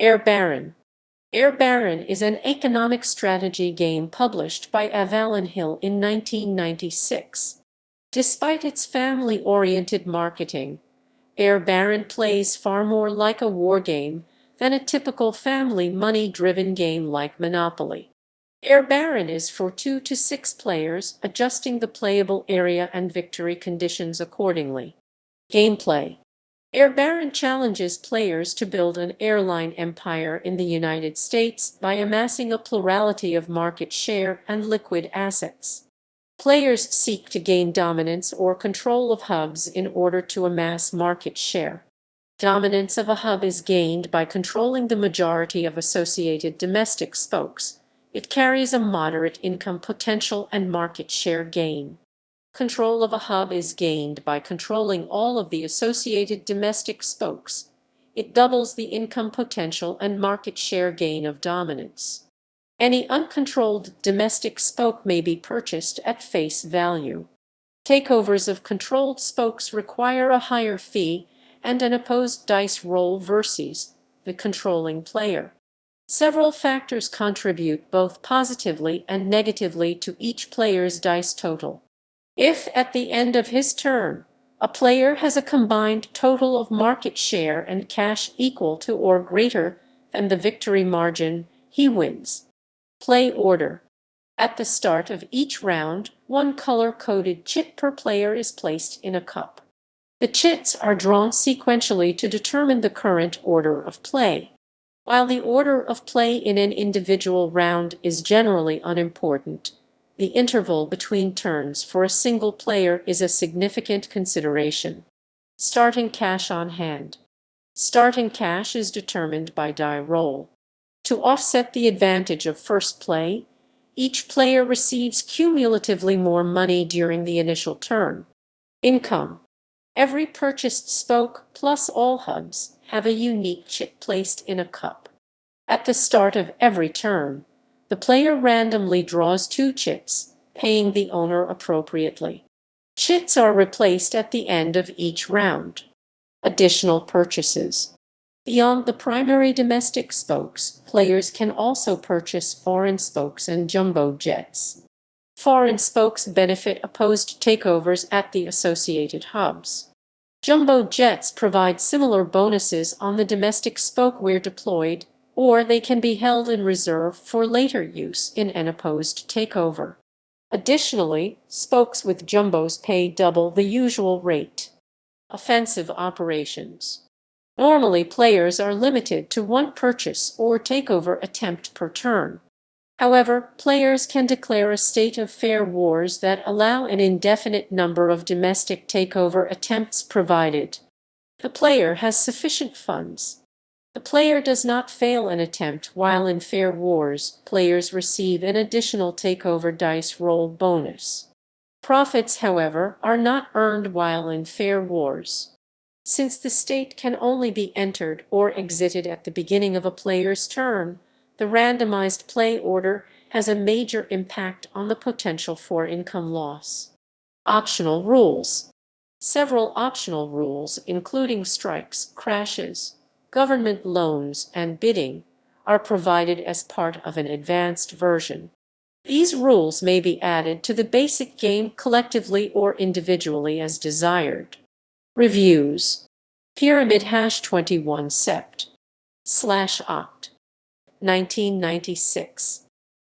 Air Baron. Air Baron is an economic strategy game published by Avalon Hill in 1996. Despite its family-oriented marketing, Air Baron plays far more like a wargame than a typical family money-driven game like Monopoly. Air Baron is for 2 to 6 players, adjusting the playable area and victory conditions accordingly. Gameplay. Air Baron challenges players to build an airline empire in the United States by amassing a plurality of market share and liquid assets. Players seek to gain dominance or control of hubs in order to amass market share. Dominance of a hub is gained by controlling the majority of associated domestic spokes. It carries a moderate income potential and market share gain. Control of a hub is gained by controlling all of the associated domestic spokes. It doubles the income potential and market share gain of dominance. Any uncontrolled domestic spoke may be purchased at face value. Takeovers of controlled spokes require a higher fee and an opposed dice roll versus the controlling player. Several factors contribute both positively and negatively to each player's dice total. If at the end of his turn, a player has a combined total of market share and cash equal to or greater than the victory margin, he wins. Play order. At the start of each round, one color-coded chit per player is placed in a cup. The chits are drawn sequentially to determine the current order of play. While the order of play in an individual round is generally unimportant, the interval between turns for a single player is a significant consideration. Starting cash on hand. Starting cash is determined by die roll. To offset the advantage of first play, each player receives cumulatively more money during the initial turn. Income. Every purchased spoke plus all hubs have a unique chit placed in a cup. At the start of every turn, the player randomly draws 2 chits, paying the owner appropriately. Chits are replaced at the end of each round. Additional purchases. Beyond the primary domestic spokes, players can also purchase foreign spokes and jumbo jets. Foreign spokes benefit opposed takeovers at the associated hubs. Jumbo jets provide similar bonuses on the domestic spoke where deployed, or they can be held in reserve for later use in an opposed takeover. Additionally, spokes with jumbos pay double the usual rate. Offensive operations. Normally, players are limited to 1 purchase or takeover attempt per turn. However, players can declare a state of fair wars that allow an indefinite number of domestic takeover attempts provided the player has sufficient funds. The player does not fail an attempt while in fair wars. Players receive an additional takeover dice roll bonus. Profits, however, are not earned while in fair wars. Since the state can only be entered or exited at the beginning of a player's turn, the randomized play order has a major impact on the potential for income loss. Optional rules. Several optional rules, including strikes, crashes, government loans, and bidding, are provided as part of an advanced version. These rules may be added to the basic game collectively or individually as desired. Reviews. Pyramid #21 sept/oct. 1996.